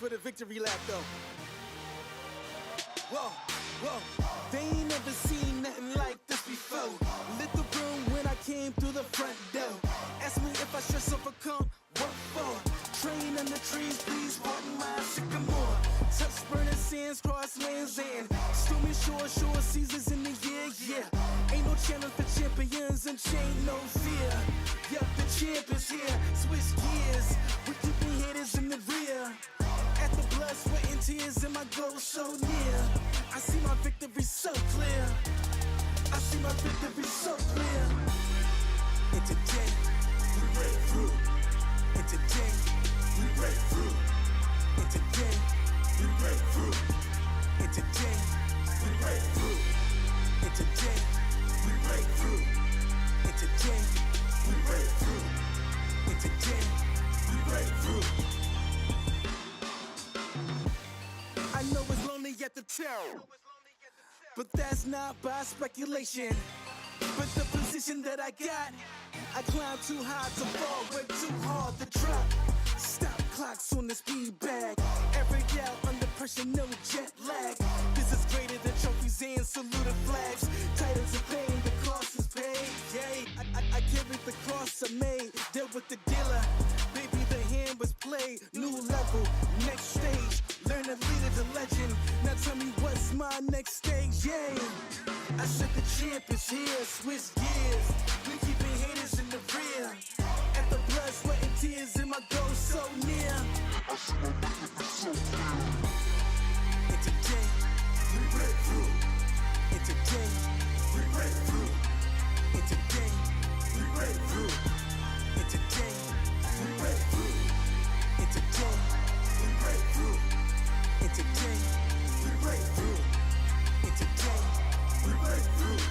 for the victory lap though. Whoa, whoa, they ain't never seen nothing like this before. Lit the room when I came through the front door. Ask me if I should overcome, what for? Train under trees, please pardon my sycamore. Touch burning sands, cross lands and stormy shore seasons in the year, yeah. Ain't no challenge for champions and chain no fear. Yup, the champ is here, switch gears. We keeping haters in the rear. At the blood, sweat and tears and my goal so near. I see my victory so clear. I see my victory so clear. And today, we break through. And today, we break through. And today, we break through. And today, we break through. And today, we break through. And today, we break through. And today, we break through. I know it's lonely at the top, but that's not by speculation. But the position that I got, I climb too high to fall, way too hard to drop. Stop clocks on the speed bag. Every out under pressure, no jet lag. This is greater than trophies and saluted flags. Titles of fame, the cost is paid. Yay, I carried the cross I made. Dealt with the dealer, baby the hand was played. New level, next stage. Learn to lead as a legend. Now tell me what's my next stage, yay. I said the champ is here, switch gears. We keeping haters in the rear. At the blood, sweat and tears and my goal so near. I see my victory so clear. And today, we break through. And today, we break through. And today, we break through. And today, we break through. And today, we break through. And today, we break through. And today, we break through.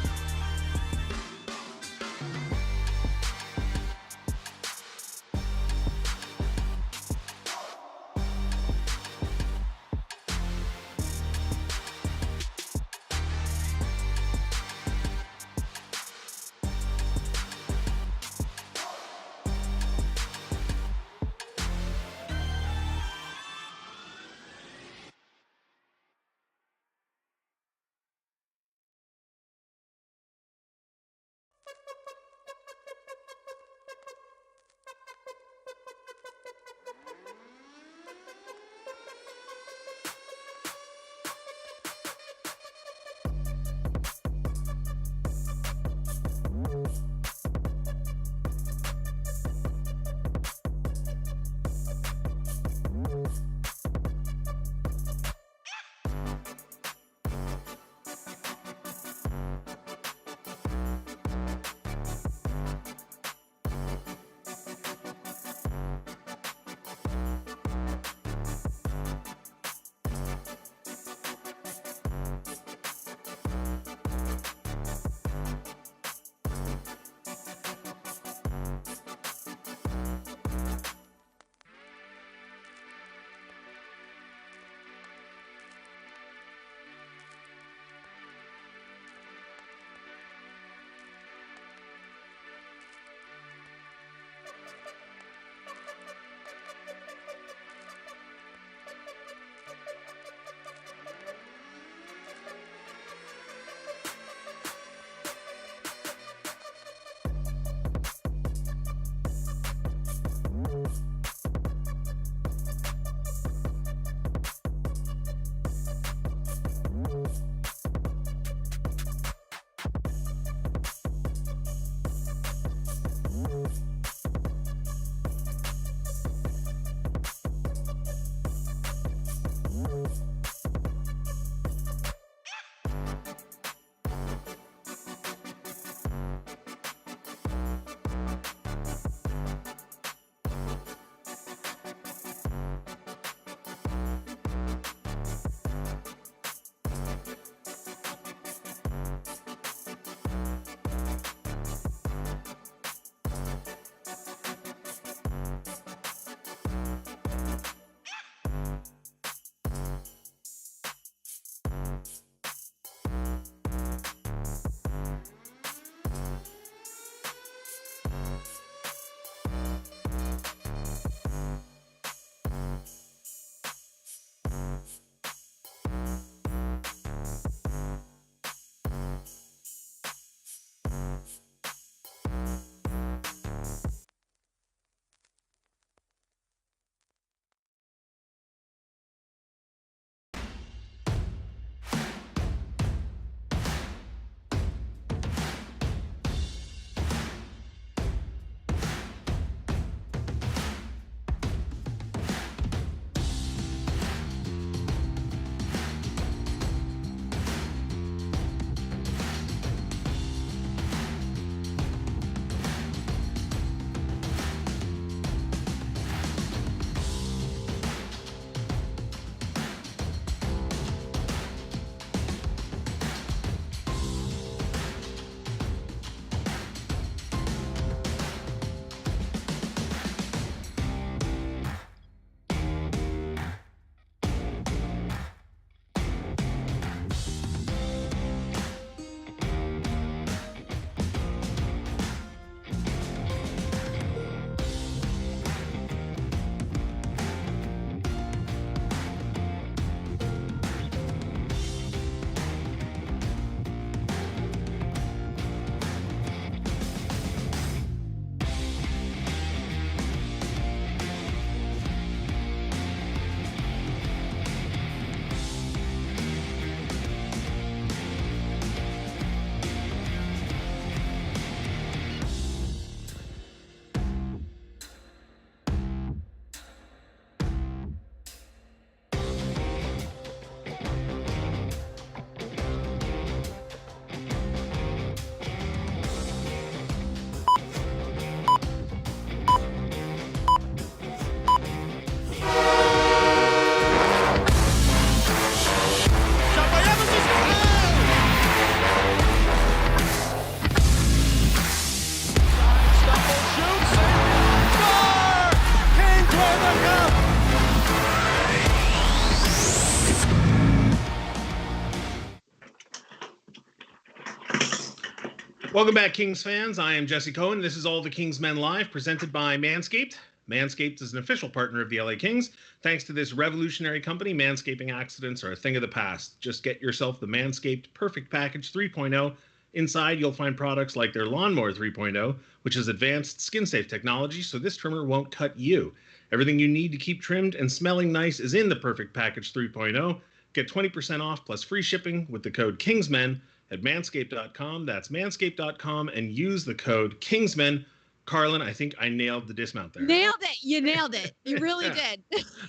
Welcome back, Kings fans. I am Jesse Cohen. This is All the Kings Men Live, presented by MANSCAPED. MANSCAPED is an official partner of the LA Kings. Thanks to this revolutionary company, manscaping accidents are a thing of the past. Just get yourself the MANSCAPED Perfect Package 3.0. Inside, you'll find products like their Lawnmower 3.0, which is advanced skin-safe technology, so this trimmer won't cut you. Everything you need to keep trimmed and smelling nice is in the Perfect Package 3.0. Get 20% off plus free shipping with the code KINGSMEN at manscaped.com. That's manscaped.com, and use the code KINGSMEN. Carlin, I think I nailed the dismount there. Nailed it. You nailed it. You really did.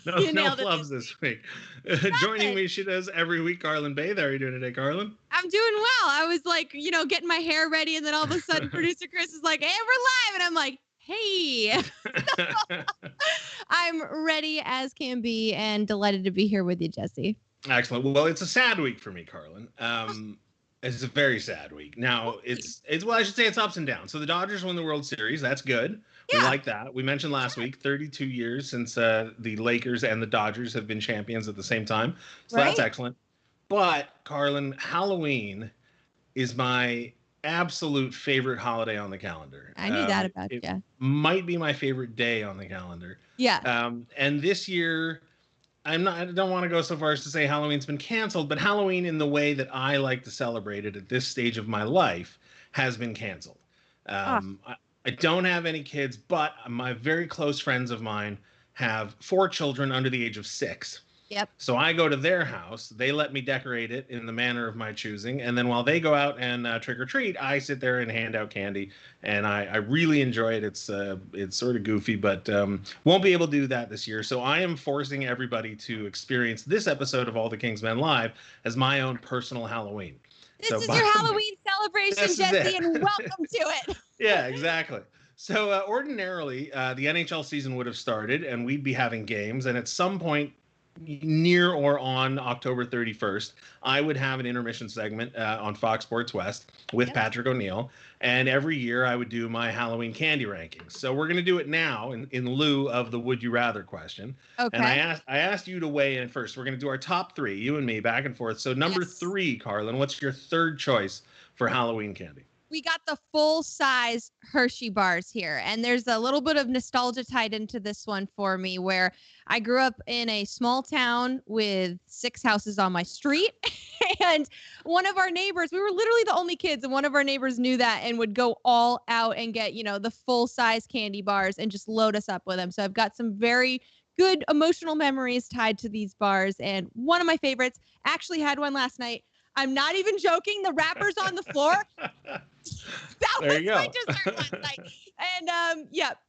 No flubs this week. Joining me, she does every week, Carlin Bay. How are you doing today, Carlin? I'm doing well. I was like, getting my hair ready, and then all of a sudden producer Chris is like, hey, we're live. And I'm like, hey. I'm ready as can be and delighted to be here with you, Jesse. Excellent. Well, it's a sad week for me, Carlin. It's a very sad week. Now, it's I should say it's ups and downs. So the Dodgers won the World Series. That's good. Yeah. We like that. We mentioned last week, 32 years since the Lakers and the Dodgers have been champions at the same time. So That's excellent. But, Carlin, Halloween is my absolute favorite holiday on the calendar. I knew that about you. It might be my favorite day on the calendar. Yeah. And this year, I don't want to go so far as to say Halloween's been canceled, but Halloween in the way that I like to celebrate it at this stage of my life has been canceled. I don't have any kids, but my very close friends of mine have 4 children under the age of 6. Yep. So I go to their house. They let me decorate it in the manner of my choosing. And then while they go out and trick or treat, I sit there and hand out candy. And I really enjoy it. It's sort of goofy, but won't be able to do that this year. So I am forcing everybody to experience this episode of All the Kings Men Live as my own personal Halloween. This is your Halloween celebration, Jesse, and welcome to it. Yeah, exactly. So ordinarily, the NHL season would have started and we'd be having games. And at some point, near or on October 31st, I would have an intermission segment on Fox Sports West with Patrick O'Neill. And every year I would do my Halloween candy rankings. So we're going to do it now in lieu of the Would You Rather question. Okay. And I asked you to weigh in first. We're going to do our top 3, you and me, back and forth. So number 3, Carlin, what's your third choice for Halloween candy? We got the full-size Hershey bars here, and there's a little bit of nostalgia tied into this one for me, where I grew up in a small town with 6 houses on my street, and one of our neighbors, we were literally the only kids, and one of our neighbors knew that and would go all out and get, the full-size candy bars and just load us up with them. So I've got some very good emotional memories tied to these bars, and one of my favorites, actually had one last night. I'm not even joking. The wrapper's on the floor. That was my dessert last night. And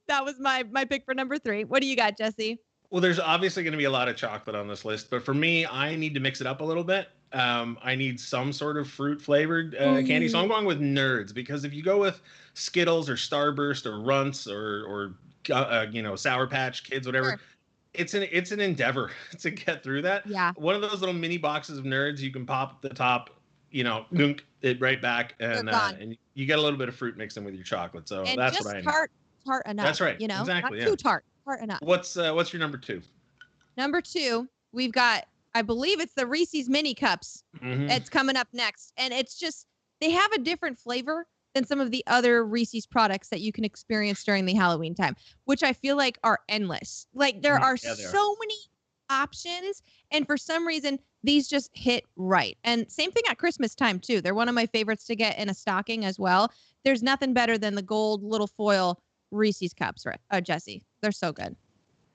that was my pick for number 3. What do you got, Jesse? Well, there's obviously going to be a lot of chocolate on this list, but for me, I need to mix it up a little bit. I need some sort of fruit flavored candy. So I'm going with Nerds, because if you go with Skittles or Starburst or Runts or Sour Patch Kids, whatever, sure. It's an endeavor to get through that. Yeah. One of those little mini boxes of Nerds, you can pop the top, dunk it right back, and you get a little bit of fruit mixed in with your chocolate. So and that's just what I need. Tart enough. That's right. Exactly. Not too tart enough. What's your number 2? Number 2, we've got, I believe it's the Reese's mini cups. Mm-hmm. It's coming up next, and it's just, they have a different flavor than some of the other Reese's products that you can experience during the Halloween time, which I feel like are endless. Like there are so many options, and for some reason these just hit right. And same thing at Christmas time too. They're one of my favorites to get in a stocking as well. There's nothing better than the gold little foil Reese's cups, right? Jesse, they're so good.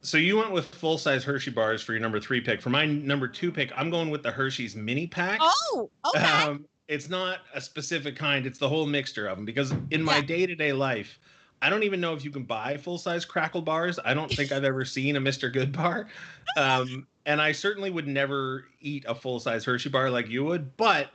So you went with full-size Hershey bars for your number 3 pick. For my number 2 pick, I'm going with the Hershey's mini pack. Oh, okay. It's not a specific kind. It's the whole mixture of them, because in my day-to-day life, I don't even know if you can buy full-size Crackle bars. I don't think I've ever seen a Mr. Good bar. And I certainly would never eat a full-size Hershey bar like you would. But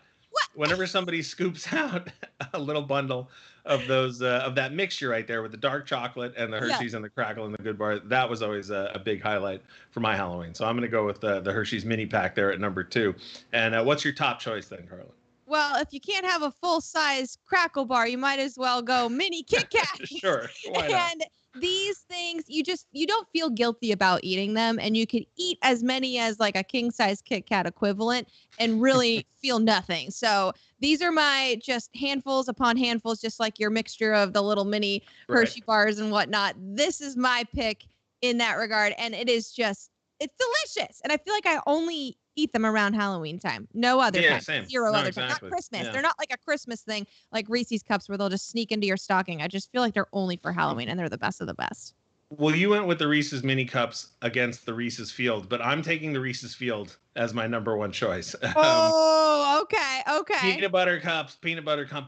whenever somebody scoops out a little bundle of those of that mixture right there with the dark chocolate and the Hershey's and the Crackle and the Good bar, that was always a big highlight for my Halloween. So I'm going to go with the Hershey's mini pack there at number 2. And what's your top choice then, Carla? Well, if you can't have a full-size Crackle bar, you might as well go mini Kit Kat. Sure, why not? And these things, you don't feel guilty about eating them, and you can eat as many as like a king size Kit Kat equivalent and really feel nothing. So these are my just handfuls upon handfuls, just like your mixture of the little mini Hershey bars and whatnot. This is my pick in that regard, and it's delicious. And I feel like I only eat them around Halloween time. No other time. Same. Zero No, other exactly. time. Not Christmas. Yeah. They're not like a Christmas thing like Reese's Cups where they'll just sneak into your stocking. I just feel like they're only for Halloween, and they're the best of the best. Well, you went with the Reese's mini cups against the Reese's Field, but I'm taking the Reese's Field as my number one choice. Oh, okay. Peanut butter cups,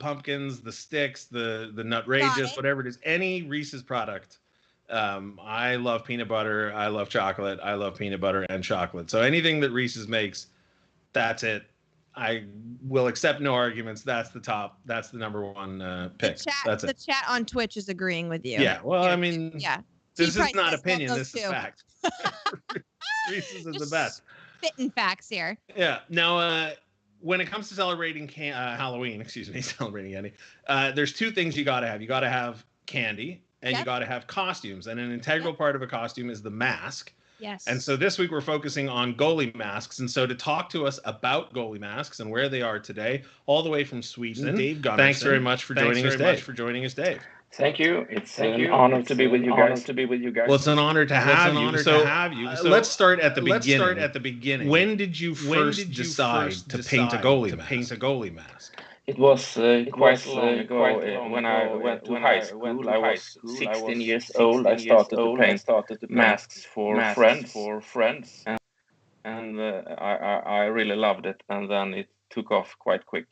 pumpkins, the sticks, the Nutrageous, whatever it is, any Reese's product. I love peanut butter. I love chocolate. I love peanut butter and chocolate. So anything that Reese's makes, that's it. I will accept no arguments. That's the top. That's the number one pick. The chat on Twitch is agreeing with you. Yeah. Well, I mean, yeah. This is not opinion. This is fact. Reese's is the best. Spitting facts here. Yeah. Now, when it comes to celebrating Halloween, celebrating candy, there's two things you got to have. You got to have candy, and you got to have costumes. And an integral part of a costume is the mask. Yes. And so this week we're focusing on goalie masks. And so to talk to us about goalie masks and where they are today, all the way from Sweden, Dave Gunnerson. Thanks very much for joining us, Dave. Thank you. It's an honor to be with you guys. Well, it's an honor to have you. So let's start at the beginning. When did you first decide to paint a goalie mask? It was quite long ago. When I went to high school, I was 16 years old. I started to paint masks for friends, and I really loved it. And then it took off quite quick.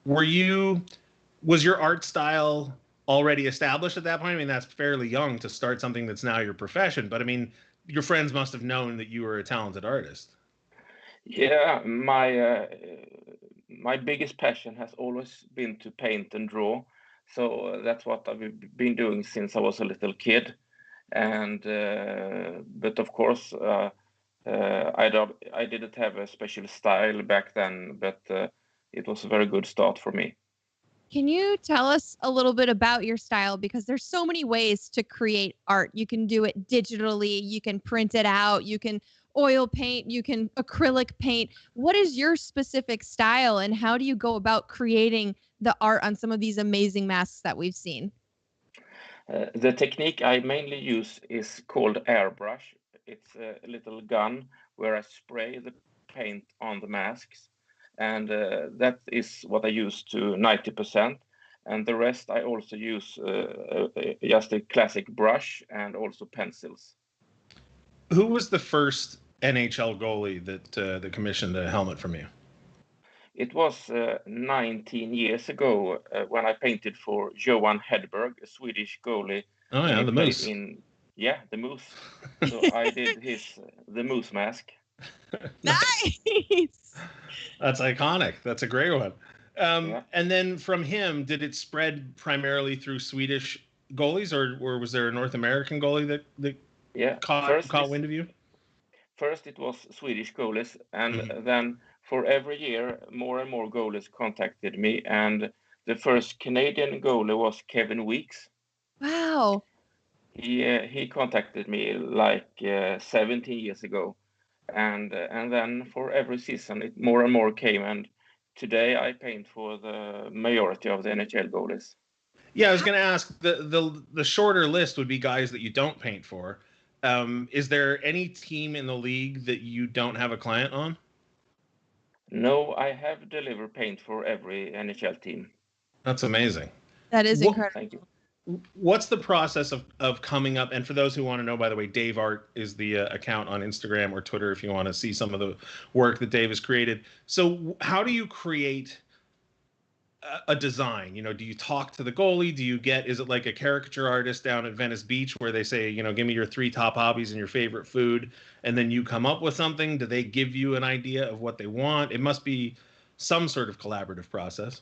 Was your art style already established at that point? I mean, that's fairly young to start something that's now your profession, but I mean, your friends must have known that you were a talented artist. Yeah, my biggest passion has always been to paint and draw. So that's what I've been doing since I was a little kid. And but of course, I didn't have a special style back then, but it was a very good start for me. Can you tell us a little bit about your style? Because there's so many ways to create art. You can do it digitally, you can print it out, you can oil paint, you can acrylic paint. What is your specific style, and how do you go about creating the art on some of these amazing masks that we've seen? The technique I mainly use is called airbrush. It's a little gun where I spray the paint on the masks. And that is what I use to 90%. And the rest I also use just a classic brush and also pencils. Who was the first NHL goalie that commissioned a helmet from you? It was 19 years ago when I painted for Johan Hedberg, a Swedish goalie. Oh yeah, the Moose. The Moose. So I did the Moose mask. Nice. That's iconic. That's a great one. And then from him, did it spread primarily through Swedish goalies, or was there a North American goalie that caught wind of you? First, it was Swedish goalies, and then for every year, more and more goalies contacted me. And the first Canadian goalie was Kevin Weeks. Wow. He contacted me like 17 years ago. And then for every season, more and more came. And today I paint for the majority of the NHL goalies. Yeah, I was going to ask, the shorter list would be guys that you don't paint for. Is there any team in the league that you don't have a client on? No, I have delivered paint for every NHL team. That's amazing. That is incredible. Thank you. What's the process of coming up? And for those who want to know, by the way, Dave Art is the account on Instagram or Twitter if you want to see some of the work that Dave has created. So how do you create a design? Do you talk to the goalie? Is it like a caricature artist down at Venice Beach where they say, give me your 3 top hobbies and your favorite food, and then you come up with something? Do they give you an idea of what they want? It must be some sort of collaborative process.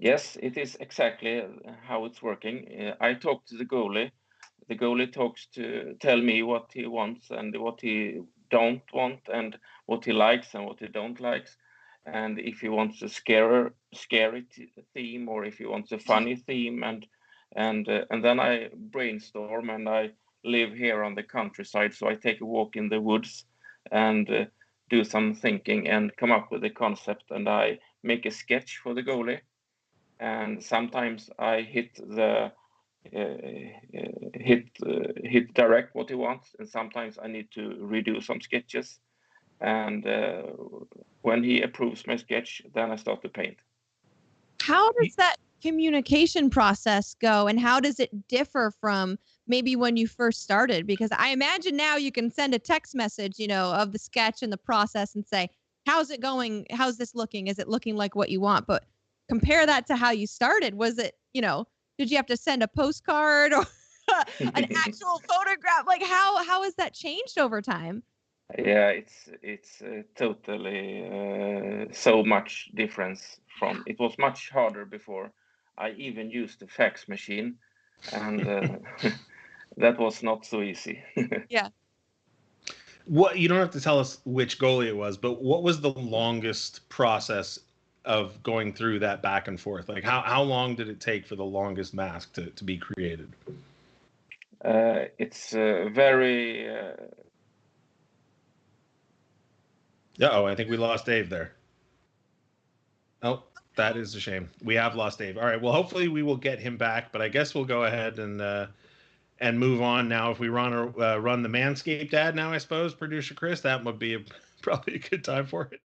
Yes, it is exactly how it's working. I talk to the goalie. The goalie talks to tell me what he wants and what he don't want, and what he likes and what he don't likes. And if he wants a scary theme, or if he wants a funny theme, and and then I brainstorm, and I live here on the countryside, so I take a walk in the woods and do some thinking and come up with a concept, and I make a sketch for the goalie, and sometimes I hit direct what he wants, and sometimes I need to redo some sketches, and when he approves my sketch, then I start to paint. How does that communication process go, and how does it differ from maybe when you first started? Because I imagine now you can send a text message, of the sketch and the process and say, how's it going? How's this looking? Is it looking like what you want? But compare that to how you started. Was it, did you have to send a postcard or an actual photograph? Like how has that changed over time? Yeah, it's totally so much difference from. It was much harder before. I even used the fax machine, and that was not so easy. Yeah. What, you don't have to tell us which goalie it was, but what was the longest process of going through that back and forth? Like how long did it take for the longest mask to be created? It's very. I think we lost Dave there. Oh, that is a shame. We have lost Dave. All right. Well, hopefully we will get him back, but I guess we'll go ahead and move on now. If we run the MANSCAPED ad now, I suppose, producer Chris, that would be probably a good time for it.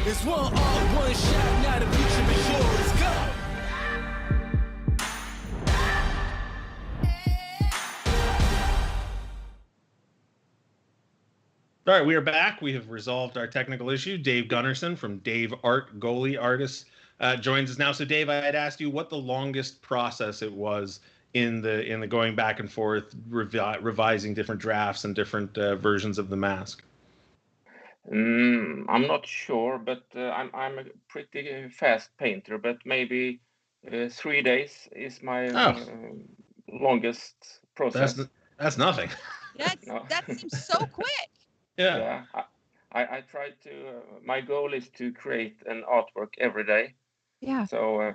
It's one all, one shot, now the future is yours. Go! All right, we are back. We have resolved our technical issue. Dave Gunnerson from Dave Art Goalie Artists joins us now. So, Dave, I had asked you what the longest process it was in the going back and forth, revising different drafts and different versions of the mask. I'm not sure, but I'm a pretty fast painter. But maybe 3 days is my longest process. That's nothing. That seems so quick. Yeah. I try to. My goal is to create an artwork every day. Yeah. So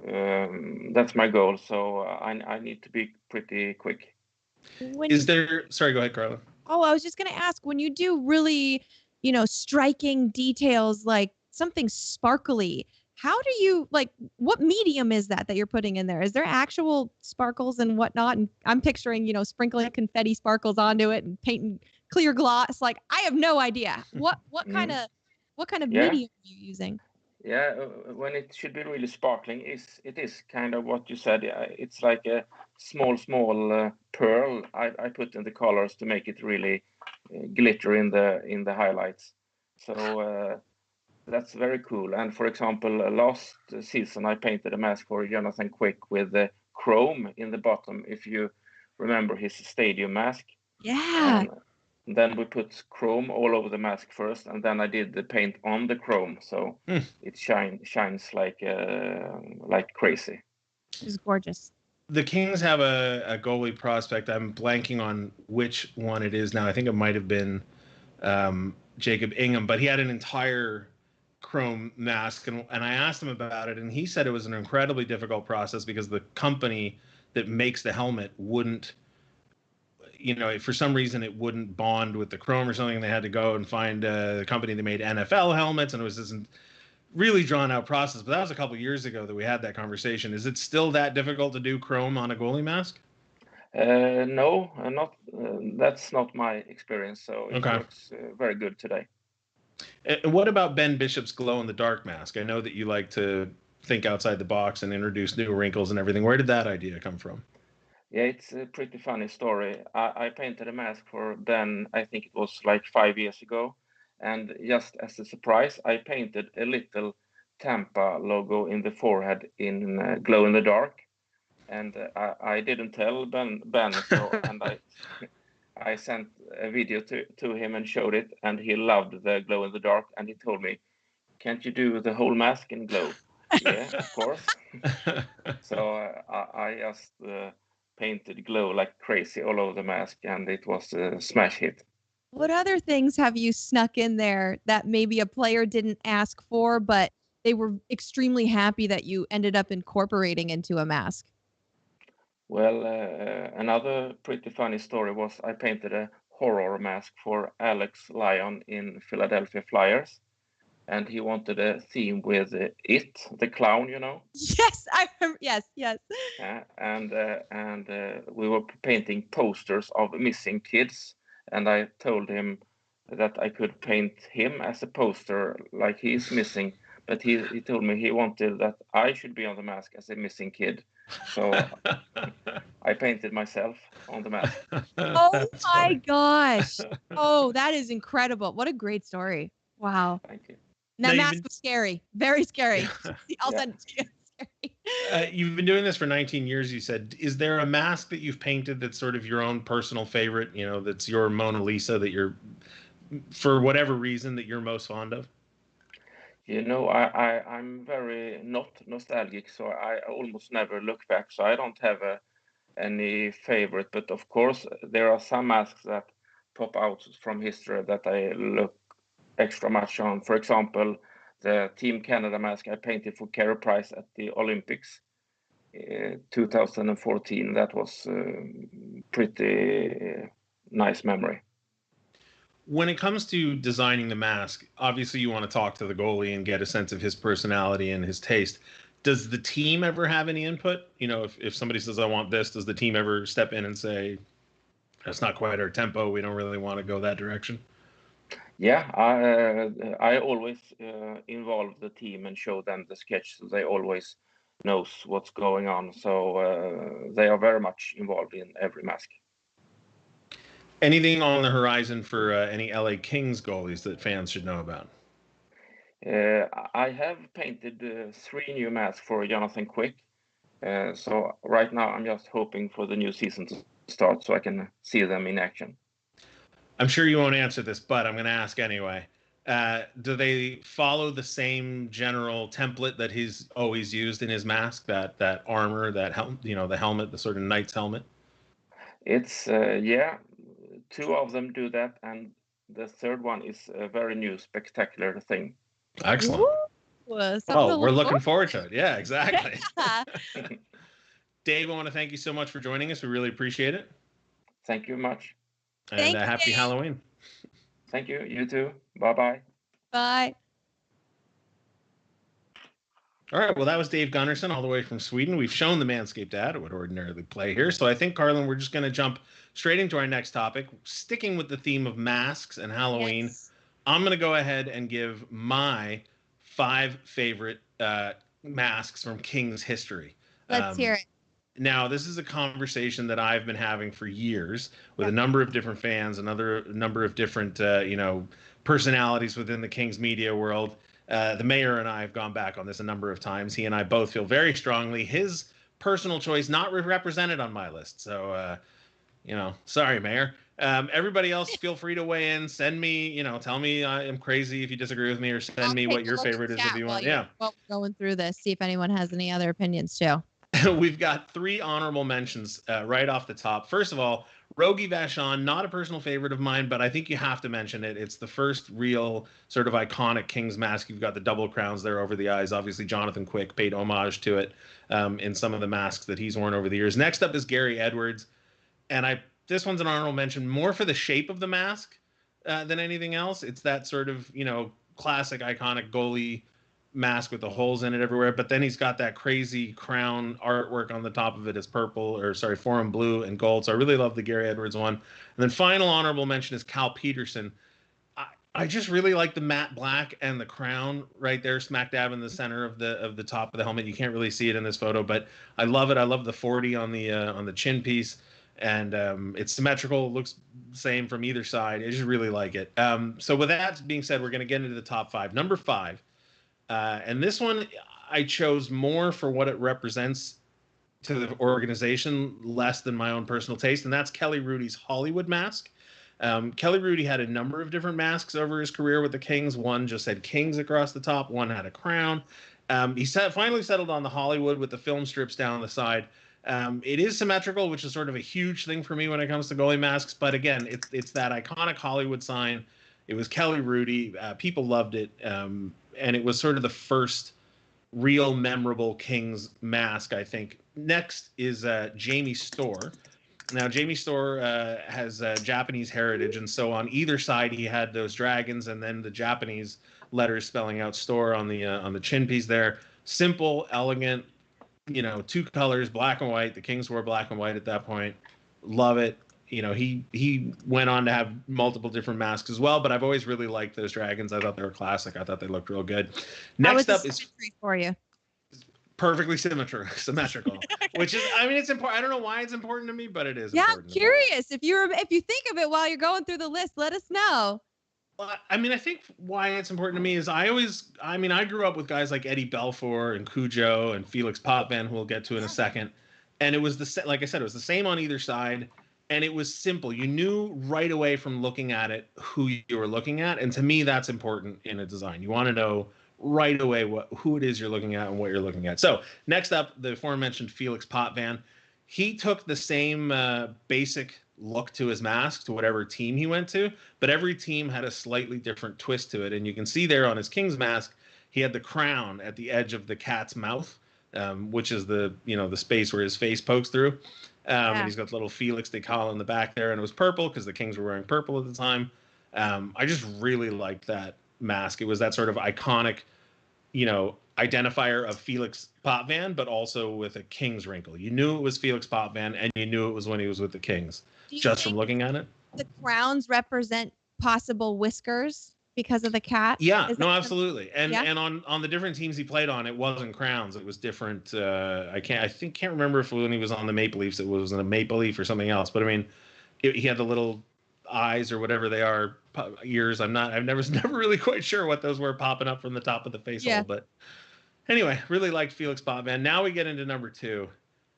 that's my goal. So I need to be pretty quick. Sorry, go ahead, Carla. Oh, I was just going to ask, when you do really, striking details, like something sparkly, how do you, what medium is that you're putting in there? Is there actual sparkles and whatnot? And I'm picturing, sprinkling confetti sparkles onto it and painting clear gloss. Like, I have no idea. What kind of medium are you using? Yeah, when it should be really sparkling, it is kind of what you said. It's like a small pearl I put in the colors to make it really glitter in the highlights. So that's very cool. And for example, last season I painted a mask for Jonathan Quick with chrome in the bottom. If you remember his stadium mask. Yeah. And then we put chrome all over the mask first, and then I did the paint on the chrome, so it shines like crazy. It's gorgeous. The Kings have a goalie prospect. I'm blanking on which one it is now. I think it might have been Jacob Ingham, but he had an entire chrome mask, and I asked him about it, and he said it was an incredibly difficult process because the company that makes the helmet wouldn't, for some reason it wouldn't bond with the chrome or something. They had to go and find a company that made NFL helmets, and it was this really drawn out process. But that was a couple of years ago that we had that conversation. Is it still that difficult to do chrome on a goalie mask? No, not. That's not my experience. So it works very good today. And what about Ben Bishop's glow-in-the-dark mask? I know that you like to think outside the box and introduce new wrinkles and everything. Where did that idea come from? Yeah, it's a pretty funny story. I painted a mask for Ben, I think it was like 5 years ago. And just as a surprise, I painted a little Tampa logo in the forehead in glow in the dark. And I didn't tell Ben, so, and I sent a video to him and showed it, and he loved the glow in the dark. And he told me, can't you do the whole mask in glow? Yeah, of course. So I just painted glow like crazy all over the mask, and it was a smash hit. What other things have you snuck in there that maybe a player didn't ask for, but they were extremely happy that you ended up incorporating into a mask? Well, another pretty funny story was I painted a horror mask for Alex Lyon in Philadelphia Flyers, and he wanted a theme with it, the clown, you know. Yes, I remember. Yes, yes. And we were painting posters of missing kids, and I told him that I could paint him as a poster like he's missing, but he told me he wanted that I should be on the mask as a missing kid. So I painted myself on the mask. Oh That's my funny. gosh. Oh, that is incredible. What a great story. Wow. Thank you. That Now, mask was scary. Very scary. I'll Yeah. send it to you. Scary. You've been doing this for 19 years, you said. Is there a mask that you've painted that's sort of your own personal favorite, you know, that's your Mona Lisa that you're, for whatever reason, that you're most fond of? You know, I'm very not nostalgic, so I almost never look back. So I don't have any favorite, but of course there are some masks that pop out from history that I look extra much on. For example, the Team Canada mask I painted for Carey Price at the Olympics 2014. That was pretty nice memory. When it comes to designing the mask, obviously you want to talk to the goalie and get a sense of his personality and his taste. Does the team ever have any input? You know, if somebody says, I want this, does the team ever step in and say, that's not quite our tempo, we don't really want to go that direction? Yeah, I always involve the team and show them the sketch, so they always knows what's going on. So they are very much involved in every mask. Anything on the horizon for any LA Kings goalies that fans should know about? I have painted 3 new masks for Jonathan Quick. So right now I'm just hoping for the new season to start so I can see them in action. I'm sure you won't answer this, but I'm going to ask anyway. Do they follow the same general template that he's always used in his mask? That armor, that the helmet, the sort of knight's helmet. It's yeah, 2 of them do that, and the third one is a very new, spectacular thing. Excellent. Ooh, Well, we're looking forward to it. Yeah, exactly. Yeah. Dave, I want to thank you so much for joining us. We really appreciate it. Thank you much. And Thank you, happy Dave. Halloween. Thank you. You too. Bye-bye. Bye. All right. Well, that was Dave Gunnerson all the way from Sweden. We've shown the Manscaped ad. It would ordinarily play here. So I think, Carlin, we're just going to jump straight into our next topic. Sticking with the theme of masks and Halloween, Yes. I'm going to go ahead and give my 5 favorite masks from King's history. Let's hear it. Now, this is a conversation that I've been having for years with a number of different fans, another number of different, personalities within the Kings media world. The mayor and I have gone back on this a number of times. He and I both feel very strongly his personal choice not represented on my list. So, sorry, Mayor. Everybody else, feel free to weigh in. Send me, tell me I'm crazy if you disagree with me, or send me what your favorite is if you want. Yeah. Well, we're going through this, see if anyone has any other opinions too. We've got 3 honorable mentions right off the top. First of all, Rogie Vachon, not a personal favorite of mine, but I think you have to mention it. It's the first real sort of iconic King's mask. You've got the double crowns there over the eyes. Obviously, Jonathan Quick paid homage to it in some of the masks that he's worn over the years. Next up is Gary Edwards. And this one's an honorable mention more for the shape of the mask than anything else. It's that sort of, classic, iconic goalie mask with the holes in it everywhere, but then he's got that crazy crown artwork on the top of it as forum blue and gold. So I really love the Gary Edwards one. And then final honorable mention is Cal Peterson. I just really like the matte black and the crown right there, smack dab in the center of the top of the helmet. You can't really see it in this photo, but I love it. I love the 40 on the chin piece, and it's symmetrical. It looks the same from either side. I just really like it. So with that being said, we're going to get into the top 5. Number 5. And this one I chose more for what it represents to the organization, less than my own personal taste, and that's Kelly Rudy's Hollywood mask. Kelly Hrudey had a number of different masks over his career with the Kings. One just had Kings across the top. One had a crown. He finally settled on the Hollywood with the film strips down the side. It is symmetrical, which is sort of a huge thing for me when it comes to goalie masks. But again, it's that iconic Hollywood sign. It was Kelly Hrudey. People loved it. And it was sort of the first real memorable Kings mask, I think. Next is Jamie Storr. Now, Jamie Storr has Japanese heritage, and so on either side he had those dragons, and then the Japanese letters spelling out "Storr" on the chin piece there. Simple, elegant, two colors, black and white. The Kings wore black and white at that point. Love it. He went on to have multiple different masks as well, but I've always really liked those dragons. I thought they were classic. I thought they looked real good. Next up is for you. Perfectly symmetrical, which is, it's important. I don't know why it's important to me, but it is. Yeah, I'm curious. If you think of it while you're going through the list, let us know. Well, I think why it's important to me is I grew up with guys like Eddie Belfour and Cujo and Felix Potvin, who we'll get to in a second. And it was like I said, it was the same on either side. And it was simple. You knew right away from looking at it who you were looking at. And to me, that's important in a design. You want to know right away who it is you're looking at and what you're looking at. So next up, the aforementioned Felix Potvin. He took the same basic look to his mask to whatever team he went to, but every team had a slightly different twist to it. And you can see there on his King's mask, he had the crown at the edge of the cat's mouth, which is the space where his face pokes through. And he's got the little Felix decal in the back there, and it was purple because the Kings were wearing purple at the time. I just really liked that mask. It was that sort of iconic, identifier of Felix Potvin, but also with a Kings wrinkle. You knew it was Felix Potvin, and you knew it was when he was with the Kings, just from looking at it. The crowns represent possible whiskers because of the cat? Yeah, no, absolutely. And on the different teams he played on, it wasn't crowns. It was different. I can't remember if when he was on the Maple Leafs, it was in a maple leaf or something else. But he had the little eyes or whatever they are, ears. I've never really quite sure what those were popping up from the top of the face hole. But anyway, really liked Felix Potvin. Now we get into number 2,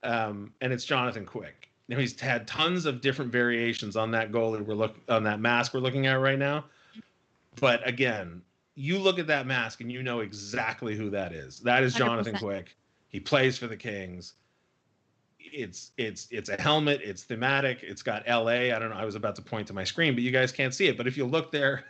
and it's Jonathan Quick. Now he's had tons of different variations on that goalie on that mask we're looking at right now. But again, you look at that mask and you know exactly who that is. That is Jonathan 100%. Quick. He plays for the Kings. It's a helmet. It's thematic. It's got LA. I don't know. I was about to point to my screen, but you guys can't see it. But if you look there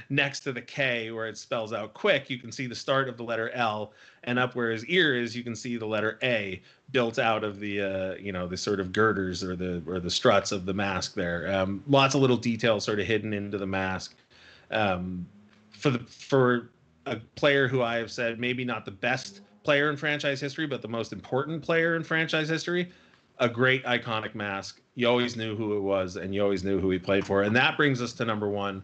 next to the K where it spells out Quick, you can see the start of the letter L, and up where his ear is, you can see the letter A built out of the the sort of girders or the struts of the mask there. Lots of little details sort of hidden into the mask. For a player who I have said maybe not the best player in franchise history, but the most important player in franchise history, a great iconic mask. You always knew who it was, and you always knew who he played for. And that brings us to number 1.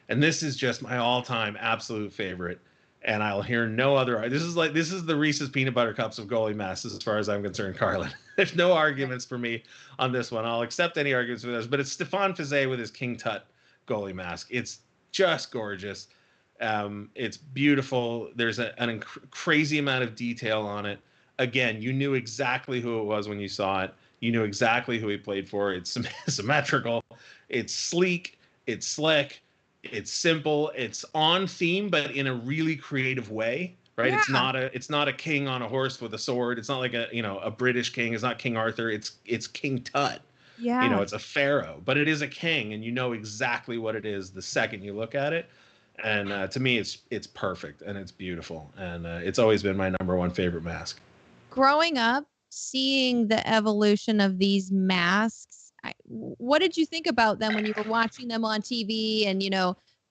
And this is just my all-time absolute favorite. And I'll hear no other. This is the Reese's Peanut Butter Cups of goalie masks, as far as I'm concerned, Carlin. There's no arguments for me on this one. I'll accept any arguments for this, but it's Stéphane Fiset with his King Tut goalie mask. It's just gorgeous. It's beautiful. There's a crazy amount of detail on it. Again, you knew exactly who it was when you saw it. You knew exactly who he played for. It's symmetrical. It's sleek. It's slick. It's simple. It's on theme, but in a really creative way, right? Yeah. It's not a king on a horse with a sword. It's not like a British king. It's not King Arthur. It's King Tut. Yeah. It's a pharaoh, but it is a king, and you know exactly what it is the second you look at it. And to me, it's perfect, and it's beautiful, and it's always been my number 1 favorite mask. Growing up, seeing the evolution of these masks, what did you think about them when you were watching them on TV and,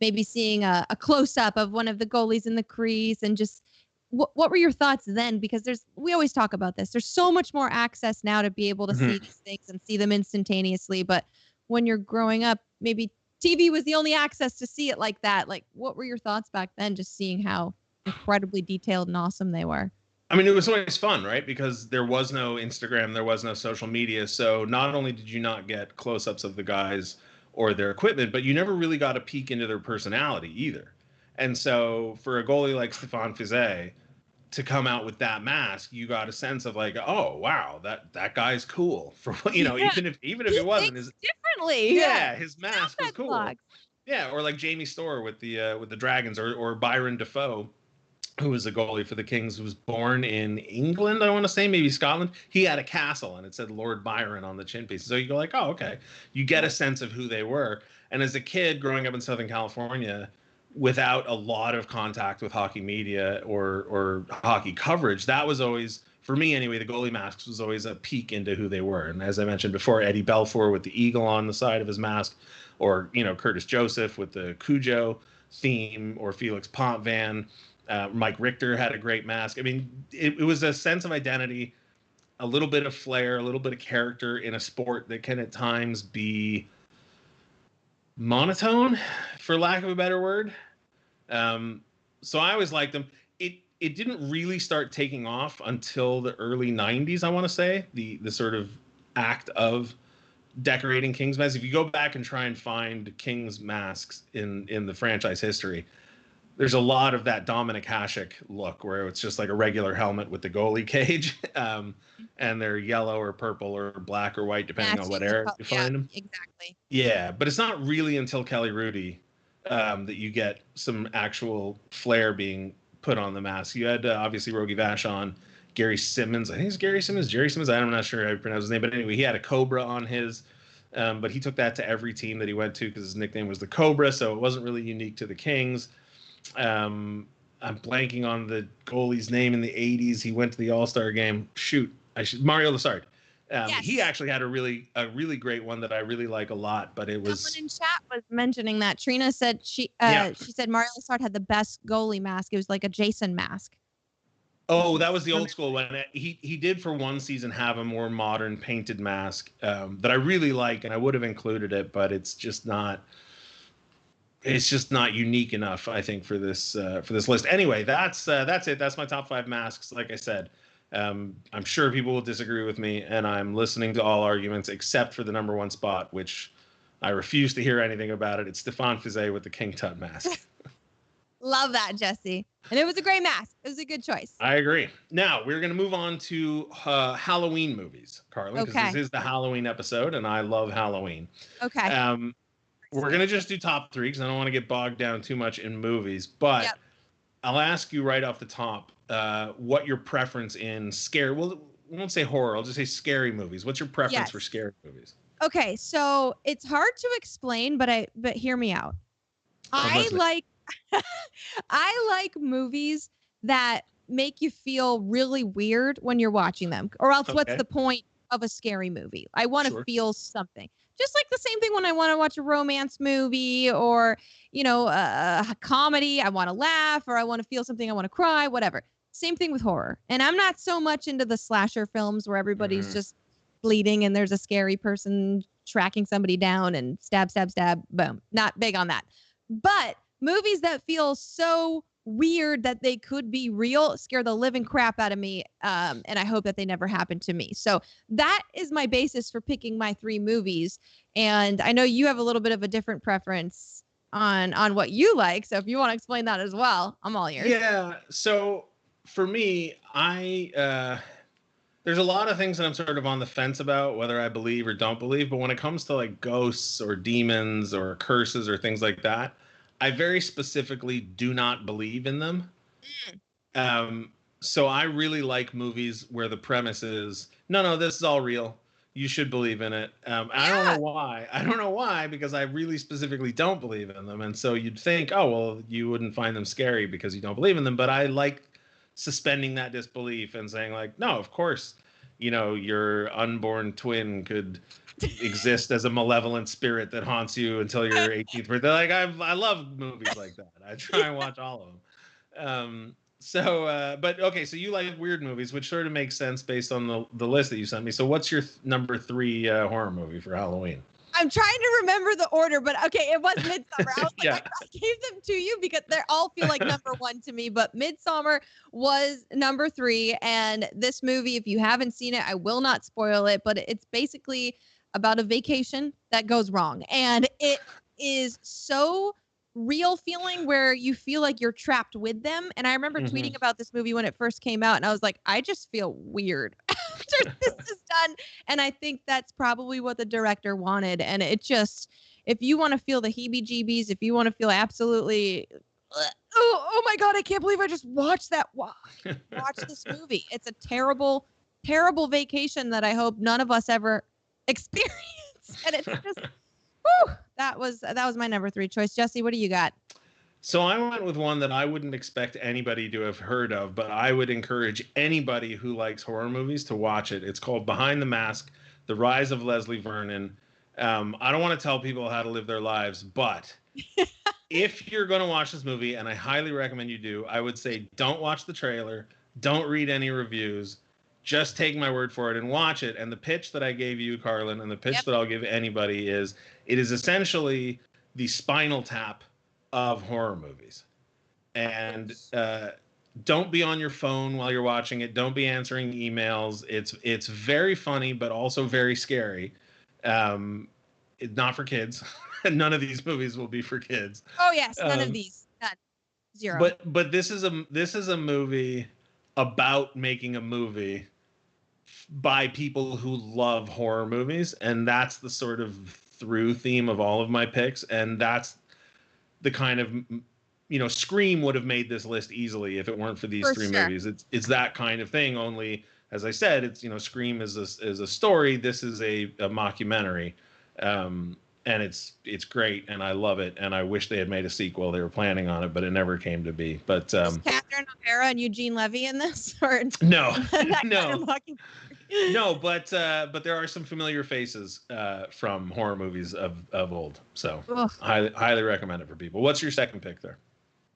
maybe seeing a close-up of one of the goalies in the crease, and just what were your thoughts then? Because we always talk about this. There's so much more access now to be able to see these things and see them instantaneously. But when you're growing up, maybe TV was the only access to see it like that. Like, what were your thoughts back then, just seeing how incredibly detailed and awesome they were? It was always fun, right? Because there was no Instagram, there was no social media. So not only did you not get close-ups of the guys or their equipment, but you never really got a peek into their personality either. And so for a goalie like Stéphane Fiset to come out with that mask, you got a sense of like, oh wow, that guy's cool. For even if he wasn't, Definitely. Yeah, his mask was Red cool. Sox. Yeah, or like Jamie Storr with the Dragons, or Byron Defoe, who was a goalie for the Kings, who was born in England, I want to say, maybe Scotland. He had a castle and it said Lord Byron on the chin piece. So you go like, oh, okay. You get a sense of who they were. And as a kid growing up in Southern California, without a lot of contact with hockey media or hockey coverage, that was always, for me anyway, the goalie masks was always a peek into who they were. And as I mentioned before, Eddie Belfour with the eagle on the side of his mask, or, you know, Curtis Joseph with the Cujo theme, or Felix Potvin. Mike Richter had a great mask. I mean, it was a sense of identity, a little bit of flair, a little bit of character in a sport that can at times be monotone, for lack of a better word. So I always liked them. It didn't really start taking off until the early 90s, I want to say, the sort of act of decorating Kings masks. If you go back and try and find Kings masks in the franchise history, there's a lot of that Dominic Hasek look where it's just like a regular helmet with the goalie cage, and they're yellow or purple or black or white, depending on what era you find them. Exactly. Yeah, but it's not really until Kelly Rudy that you get some actual flair being put on the mask. You had obviously Rogie Vachon, Gary Simmons. I think it's Gary Simmons, Jerry Simmons. I'm not sure how you pronounce his name, but anyway, he had a Cobra on his. But he took that to every team that he went to because his nickname was the Cobra, so it wasn't really unique to the Kings. I'm blanking on the goalie's name in the 80s. He went to the All-Star game. Mario Lessard. Yes. He actually had a really great one that I really like a lot, but it was... Someone in chat was mentioning that. Trina said she said Mario Lessard had the best goalie mask. It was like a Jason mask. Oh, that was the old school one. He did for one season have a more modern painted mask that I really like, and I would have included it, but it's just not unique enough, I think, for this list. Anyway, that's it. That's my top 5 masks. Like I said, I'm sure people will disagree with me, and I'm listening to all arguments except for the number 1 spot, which I refuse to hear anything about it. It's Stefan Fizet with the King Tut mask. Love that, Jesse. And it was a great mask. It was a good choice. I agree. Now, we're going to move on to Halloween movies, Carlin, because this is the Halloween episode, and I love Halloween. Okay. We're going to just do top 3 because I don't want to get bogged down too much in movies. But I'll ask you right off the top what your preference in scary... Well, we won't say horror. I'll just say scary movies. What's your preference for scary movies? Okay, so it's hard to explain, but hear me out. I like movies that make you feel really weird when you're watching them, or else what's the point of a scary movie? I want to feel something. Just like the same thing when I want to watch a romance movie or, you know, a comedy. I want to laugh, or I want to feel something. I want to cry, whatever. Same thing with horror. And I'm not so much into the slasher films where everybody's just bleeding and there's a scary person tracking somebody down and stab, stab, stab, boom. Not big on that. But movies that feel so weird that they could be real scare the living crap out of me, and I hope that they never happen to me. So that is my basis for picking my 3 movies, and I know you have a little bit of a different preference on what you like, so if you want to explain that as well, I'm all ears. Yeah, so for me, there's a lot of things that I'm sort of on the fence about whether I believe or don't believe, but when it comes to like ghosts or demons or curses or things like that, I very specifically do not believe in them. So I really like movies where the premise is, no, this is all real. You should believe in it. I don't know why. I don't know why, because I really specifically don't believe in them. And so you'd think, oh, well, you wouldn't find them scary because you don't believe in them. But I like suspending that disbelief and saying like, no, of course, you know, your unborn twin could exist as a malevolent spirit that haunts you until your 18th birthday. Like I love movies like that. I try and watch all of them. But okay, so you like weird movies, which sort of makes sense based on the list that you sent me. So what's your number 3 horror movie for Halloween? I'm trying to remember the order, but okay, it was Midsommar. I was like, I gave them to you because they all feel like number 1 to me, but Midsommar was number 3. And this movie, if you haven't seen it, I will not spoil it, but it's basically about a vacation that goes wrong. And it is so real feeling where you feel like you're trapped with them. And I remember tweeting about this movie when it first came out, and I was like, I just feel weird. this is done. And I think that's probably what the director wanted. And it just, if you want to feel the heebie-jeebies, if you want to feel absolutely, oh my God, I can't believe I just watched that. Watch this movie. It's a terrible, terrible vacation that I hope none of us ever experience. And it's just, whew, that was my number 3 choice. Jesse, what do you got? So I went with one that I wouldn't expect anybody to have heard of, but I would encourage anybody who likes horror movies to watch it. It's called Behind the Mask: The Rise of Leslie Vernon. I don't want to tell people how to live their lives, but if you're going to watch this movie, and I highly recommend you do, I would say don't watch the trailer, don't read any reviews, just take my word for it and watch it. And the pitch that I gave you, Carlin, and the pitch that I'll give anybody is, it is essentially the Spinal Tap of horror movies. And don't be on your phone while you're watching it. Don't be answering emails. It's very funny, but also very scary. Not for kids. None of these movies will be for kids. Oh yes, none of these. None. Zero. But this is a movie about making a movie by people who love horror movies, and that's the sort of through theme of all of my picks. And that's the kind of, Scream would have made this list easily if it weren't for these three movies. It's that kind of thing. Only, as I said, it's, Scream is a story. This is a mockumentary, and it's great, and I love it. And I wish they had made a sequel. They were planning on it, but it never came to be. But is Catherine O'Hara and Eugene Levy in this? Or no, no, but there are some familiar faces from horror movies of old. So highly recommend it for people. What's your second pick there?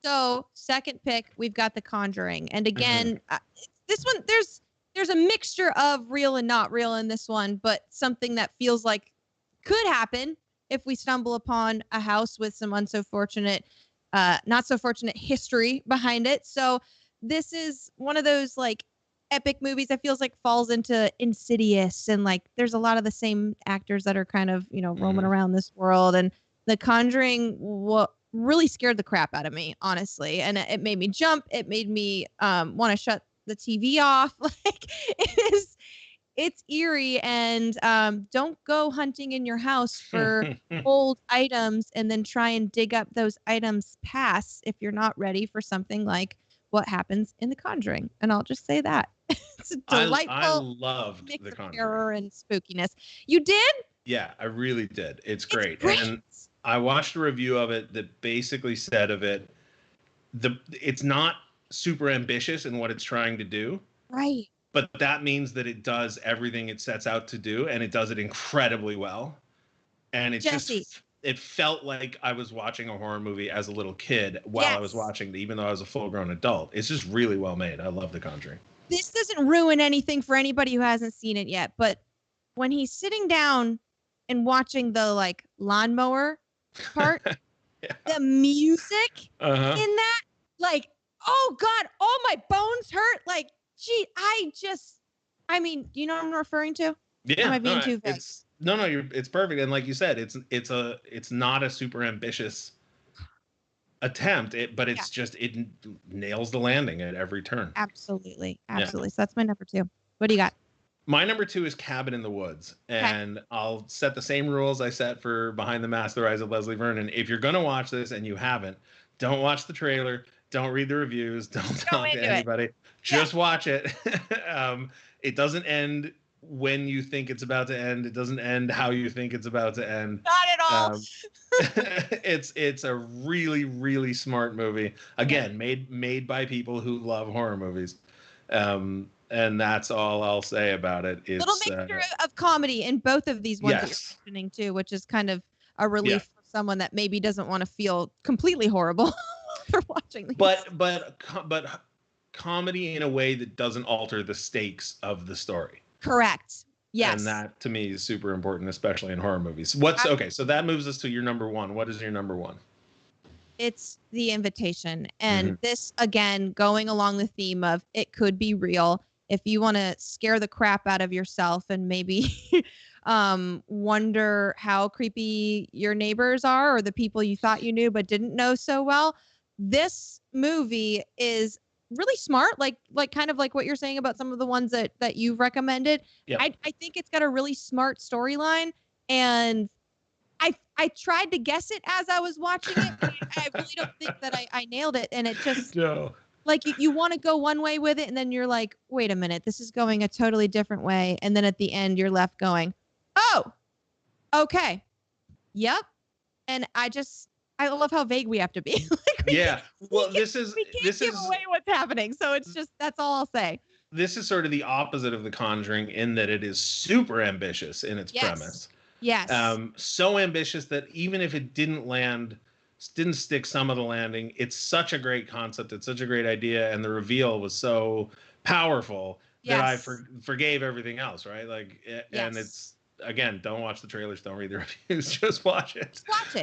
So second pick, we've got The Conjuring. And again, this one, there's a mixture of real and not real in this one, but something that feels like could happen if we stumble upon a house with some not so fortunate history behind it. So this is one of those like epic movies that feels like falls into Insidious, and like there's a lot of the same actors that are kind of roaming around this world. And The Conjuring really scared the crap out of me, honestly, and it made me jump. It made me want to shut the TV off. Like it's eerie. And don't go hunting in your house for old items and then try and dig up those items past if you're not ready for something like what happens in The Conjuring. And I'll just say that. It's a delightful I loved mix The of Conjuring. terror and spookiness. You did? Yeah, I really did. It's great. And I watched a review of it that basically said of it, it's not super ambitious in what it's trying to do. Right. But that means that it does everything it sets out to do, and it does it incredibly well. And it it felt like I was watching a horror movie as a little kid while I was watching it, even though I was a full-grown adult. It's just really well made. I love The Conjuring. This doesn't ruin anything for anybody who hasn't seen it yet, but when he's sitting down and watching the like lawnmower part, the music in that, like, oh God, all my bones hurt. Like, gee, I mean, you know what I'm referring to? Yeah. Am I being too vague? It's perfect. And like you said, it's not a super ambitious attempt, but it's just, it nails the landing at every turn. Absolutely. So that's my number 2. What do you got? My number 2 is Cabin in the Woods, and I'll set the same rules I set for Behind the Mask: The Rise of Leslie Vernon. If you're going to watch this and you haven't, don't watch the trailer, don't read the reviews, don't talk to anybody. Just watch it. It doesn't end when you think it's about to end. It doesn't end how you think it's about to end. Not at all. It's a really, really smart movie. Again, made by people who love horror movies. And that's all I'll say about it. It's little mixture of comedy in both of these ones that you're mentioning too, which is kind of a relief for someone that maybe doesn't want to feel completely horrible for watching these. But comedy in a way that doesn't alter the stakes of the story. Correct. Yes. And that to me is super important, especially in horror movies. Okay, so that moves us to your number 1. What is your number 1? It's The Invitation. And this, again, going along the theme of it could be real. If you want to scare the crap out of yourself and maybe wonder how creepy your neighbors are or the people you thought you knew but didn't know so well, this movie is really smart, like kind of like what you're saying about some of the ones that you've recommended. Yeah. I think it's got a really smart storyline, and I tried to guess it as I was watching it, but I really don't think that I nailed it. And it just No. like you want to go one way with it, and then you're like, wait a minute, this is going a totally different way. And then at the end, you're left going, oh, okay, yep. And I love how vague we have to be. Like Yeah. Well, we can't give away what's happening. So it's just, that's all I'll say. This is sort of the opposite of The Conjuring in that it is super ambitious in its premise. Yes. So ambitious that even if it didn't stick some of the landing, it's such a great concept. It's such a great idea. And the reveal was so powerful that I forgave everything else. Right. Like, and it's, again, don't watch the trailers. Don't read the reviews. Just watch it. Just watch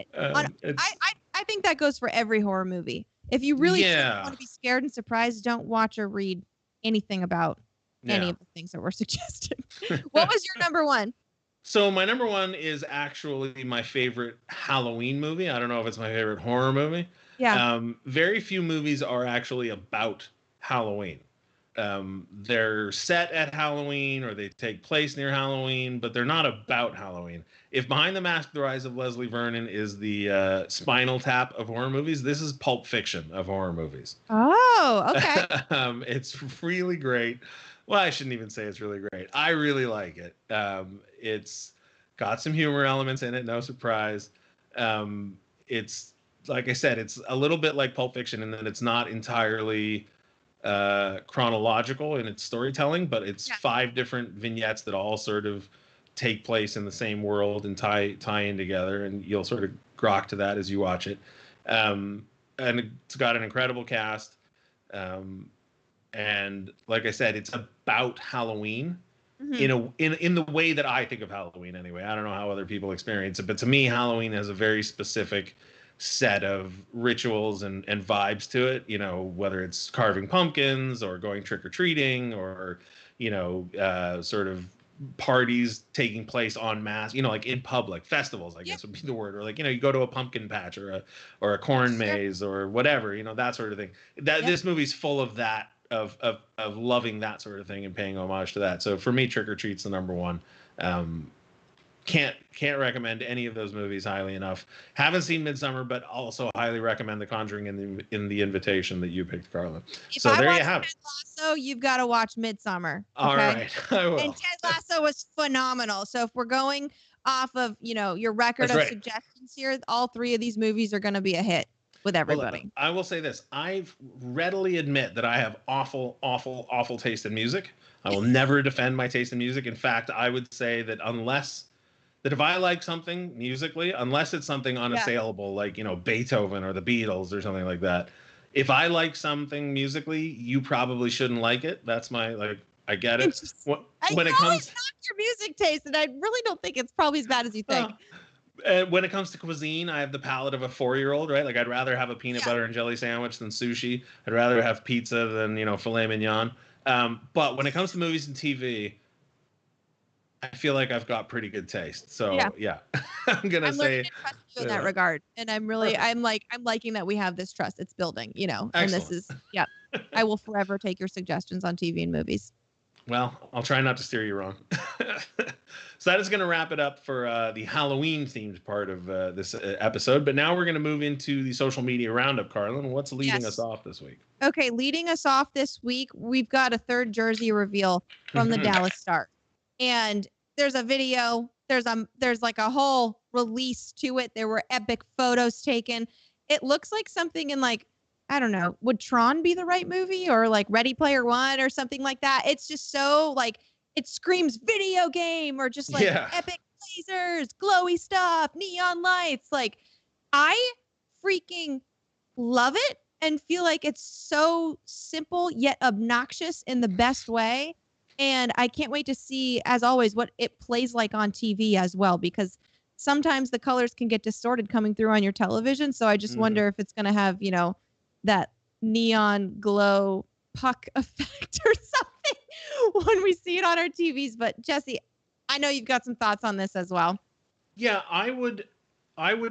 it. I think that goes for every horror movie. If you really want to be scared and surprised, don't watch or read anything about any of the things that we're suggesting. What was your number one? So my number one is actually my favorite Halloween movie. I don't know if it's my favorite horror movie. Yeah. Very few movies are actually about Halloween. They're set at Halloween or they take place near Halloween, but they're not about Halloween. If Behind the Mask, The Rise of Leslie Vernon is the Spinal Tap of horror movies, this is Pulp Fiction of horror movies. Oh, okay. It's really great. Well, I shouldn't even say it's really great. I really like it. It's got some humor elements in it, no surprise. It's, like I said, it's a little bit like Pulp Fiction in that it's not entirely chronological in its storytelling, but it's 5 different vignettes that all sort of take place in the same world and tie in together, and you'll sort of grok to that as you watch it. And it's got an incredible cast. And like I said, it's about Halloween in the way that I think of Halloween anyway. I don't know how other people experience it, but to me, Halloween has a very specific set of rituals and vibes to it, you know, whether it's carving pumpkins or going trick-or-treating or, you know, sort of parties taking place en masse, you know, like in public festivals, I guess would be the word, or like, you know, you go to a pumpkin patch or a corn maze or whatever, you know, that sort of thing. This movie's full of that, of loving that sort of thing and paying homage to that. So for me, Trick or Treat's the number one. Can't recommend any of those movies highly enough. Haven't seen Midsummer, but also highly recommend The Conjuring in the invitation that you picked, Carla. So there you have it. Ted Lasso, you've got to watch Midsummer. Okay? All right, I will. And Ted Lasso was phenomenal. So if we're going off of, you know, your record of suggestions here, all 3 of these movies are going to be a hit with everybody. Well, I will say this. I readily admit that I have awful taste in music. I will never defend my taste in music. In fact, I would say that if I like something musically, unless it's something unassailable, like, you know, Beethoven or the Beatles or something like that, if I like something musically, you probably shouldn't like it. That's my, like, I get it. When it comes to your music taste, and I really don't think it's probably as bad as you think. When it comes to cuisine, I have the palate of a 4-year-old, right? Like, I'd rather have a peanut butter and jelly sandwich than sushi. I'd rather have pizza than, you know, filet mignon. But when it comes to movies and TV, I feel like I've got pretty good taste. So yeah, I'm learning to trust you in that regard. And I'm liking that we have this trust. It's building, you know, Excellent. And this is, I will forever take your suggestions on TV and movies. Well, I'll try not to steer you wrong. So that is going to wrap it up for the Halloween themed part of this episode. But now we're going to move into the social media roundup, Carlin. What's leading us off this week? Okay, leading us off this week, we've got a 3rd jersey reveal from the Dallas Stars. And there's a video, there's like a whole release to it. There were epic photos taken. It looks like something in, like, I don't know, would Tron be the right movie, or like Ready Player One or something like that? It's just so, like, it screams video game, or just like epic lasers, glowy stuff, neon lights. Like, I freaking love it and feel like it's so simple yet obnoxious in the best way. And I can't wait to see, as always, what it plays like on TV as well, because sometimes the colors can get distorted coming through on your television. So I just wonder if it's going to have, you know, that neon glow puck effect or something when we see it on our TVs. But Jesse, I know you've got some thoughts on this as well. Yeah, I would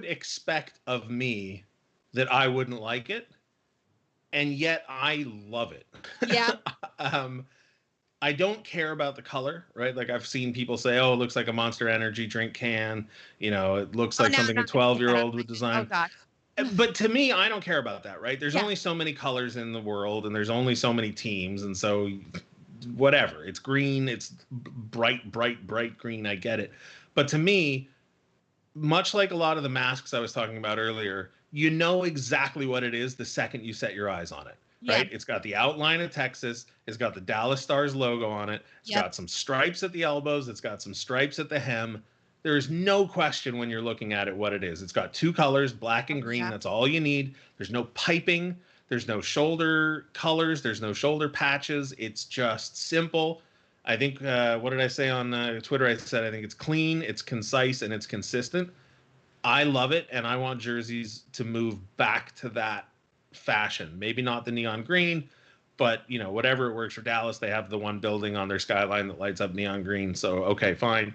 expect of me that I wouldn't like it. and yet I love it. Yeah. I don't care about the color, right? Like I've seen people say, "Oh, it looks like a Monster Energy drink can." You know, it looks Oh, like no, I'm something a not gonna say that. 12-year-old would Oh design. gosh. But to me, I don't care about that, right? There's Yeah. only so many colors in the world, and there's only so many teams, and so whatever. It's green. It's bright, bright, bright green. I get it. But to me, much like a lot of the masks I was talking about earlier, you know exactly what it is the second you set your eyes on it, Yeah. right? It's got the outline of Texas. It's got the Dallas Stars logo on it. It's Yep. got some stripes at the elbows. It's got some stripes at the hem. There is no question when you're looking at it what it is. It's got two colors, black and Oh, green. yeah. That's all you need. There's no piping. There's no shoulder colors. There's no shoulder patches. It's just simple. I think, what did I say on Twitter? I said, I think it's clean, it's concise, and it's consistent. I love it, and I want jerseys to move back to that fashion. Maybe not the neon green, but you know, whatever it works for Dallas. They have the one building on their skyline that lights up neon green, so okay, fine.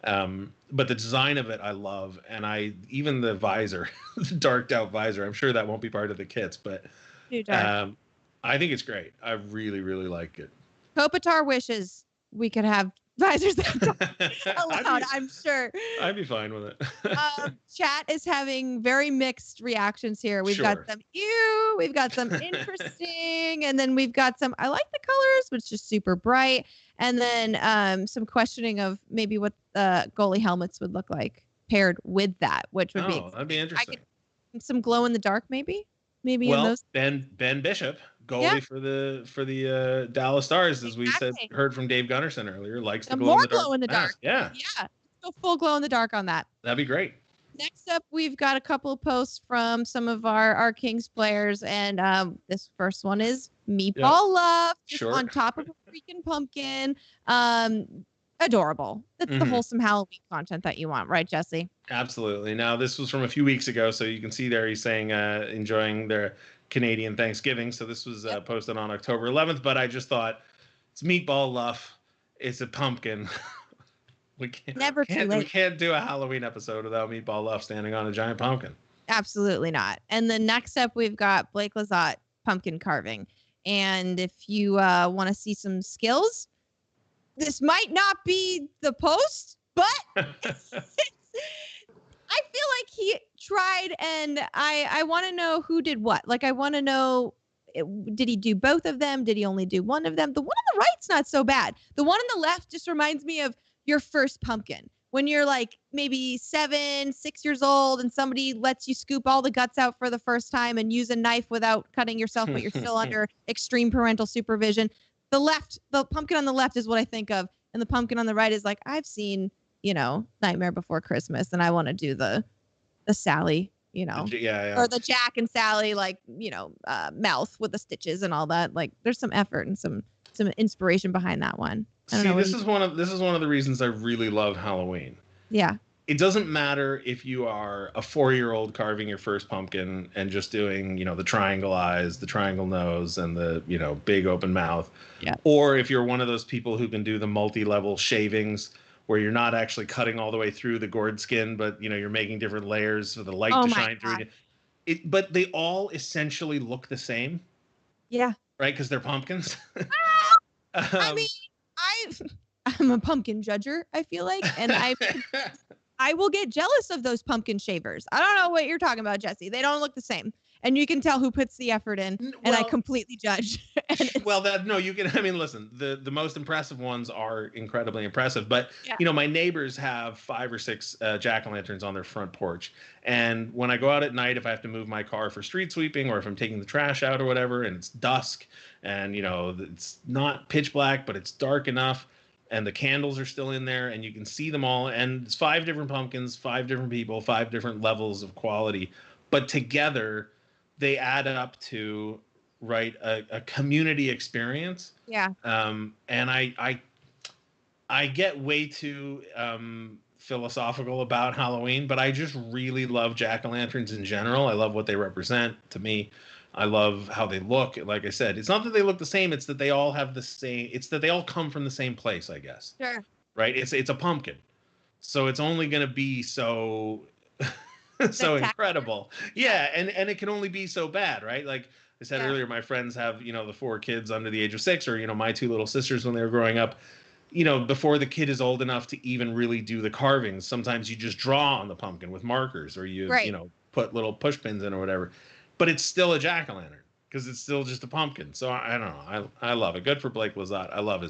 But the design of it, I love, and even the visor, the darked out visor. I'm sure that won't be part of the kits, but Too dark. I think it's great. I really, really like it. Kopitar wishes we could have visors that allowed, I'm sure. I'd be fine with it. Chat is having very mixed reactions here. We've got Sure. some ew, we've got some interesting, and then we've got some I like the colors, but it's just super bright. And then some questioning of maybe what the goalie helmets would look like paired with that, which would be That'd be interesting. some glow in the dark, maybe in Well, those. Ben Bishop, goalie Yeah. for the Dallas Stars, as we Exactly. heard from Dave Gunnerson earlier, likes the Some glow more in the dark. glow in the dark. Yeah, Yeah. Go full glow in the dark on that. that'd be great. Next up, we've got a couple of posts from some of our Kings players, and this first one is Meatball Love, just Sure. on top of a freaking pumpkin. Adorable. It's the wholesome Halloween content that you want, right, Jesse? Absolutely. Now, this was from a few weeks ago, so you can see there he's saying enjoying their Canadian Thanksgiving. So this was posted on October 11th, but I just thought it's Meatball Luff. It's a pumpkin. We can't do a Halloween episode without Meatball Luff standing on a giant pumpkin. Absolutely not. And then next up, we've got Blake Lizotte pumpkin carving. And if you want to see some skills, this might not be the post, but I feel like he tried, and I want to know who did what. Like, I want to know, did he do both of them? Did he only do one of them? The one on the right's not so bad. The one on the left just reminds me of your first pumpkin. When you're like maybe 7, 6 years old and somebody lets you scoop all the guts out for the first time and use a knife without cutting yourself, but you're still under extreme parental supervision. The pumpkin on the left is what I think of. And the pumpkin on the right is like, I've seen, Nightmare Before Christmas, and I want to do the Sally, or the Jack and Sally, like, mouth with the stitches and all that. Like, there's some effort and some inspiration behind that one. This is one of the reasons I really love Halloween. Yeah. It doesn't matter if you are a 4-year-old carving your first pumpkin and just doing, the triangle eyes, the triangle nose, and the, big open mouth. Yeah. Or if you're one of those people who can do the multi-level shavings where you're not actually cutting all the way through the gourd skin, but, you're making different layers for the light to shine through. But they all essentially look the same. Yeah. Right? Because they're pumpkins. I mean, I'm a pumpkin judger, I feel like, and I will get jealous of those pumpkin shavers. I don't know what you're talking about, Jesse. They don't look the same. And you can tell who puts the effort in, and I completely judge. Listen, the most impressive ones are incredibly impressive, but my neighbors have 5 or 6 jack-o'-lanterns on their front porch. And when I go out at night, if I have to move my car for street sweeping or if I'm taking the trash out or whatever, and it's dusk and, it's not pitch black, but it's dark enough, and the candles are still in there, and you can see them all. And it's 5 different pumpkins, 5 different people, 5 different levels of quality. But together, they add up to, a community experience. Yeah. And I get way too philosophical about Halloween, but I just really love jack-o'-lanterns in general. I love what they represent to me. I love how they look. Like I said, it's not that they look the same. It's that they all have the same. It's that they all come from the same place, I guess. Sure. Right? It's a pumpkin. So it's only going to be so incredible. Yeah. And it can only be so bad, right? Like I said Yeah. earlier, my friends have, the 4 kids under the age of 6, or, my 2 little sisters when they were growing up. Before the kid is old enough to even really do the carvings, sometimes you just draw on the pumpkin with markers, or Right. put little push pins in or whatever. But it's still a jack-o'-lantern because it's still just a pumpkin. So I don't know. I love it. Good for Blake Lazat. I love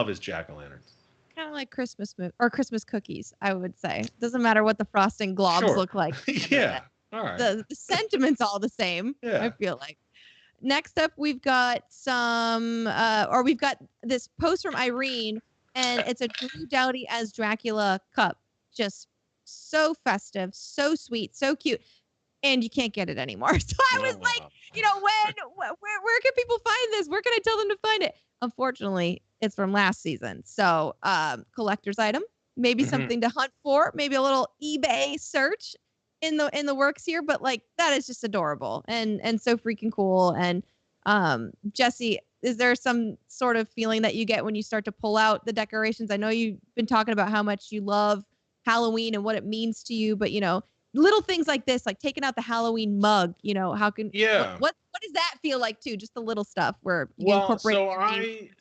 his jack-o'-lanterns. Kind of like Christmas or Christmas cookies, I would say. Doesn't matter what the frosting globs Sure. look like. Yeah. All right. The sentiment's all the same. Yeah. I feel like. Next up, we've got we've got this post from Irene, and it's a Drew Doughty as Dracula cup. Just so festive, so sweet, so cute. And you can't get it anymore. So I was like, where can people find this? Where can I tell them to find it? Unfortunately, it's from last season. So collector's item, maybe something to hunt for, maybe a little eBay search in the works here. But like, that is just adorable and so freaking cool. And Jesse, is there some sort of feeling that you get when you start to pull out the decorations? I know you've been talking about how much you love Halloween and what it means to you, but little things like this, like taking out the Halloween mug, how can what does that feel like too? Just the little stuff where you incorporate.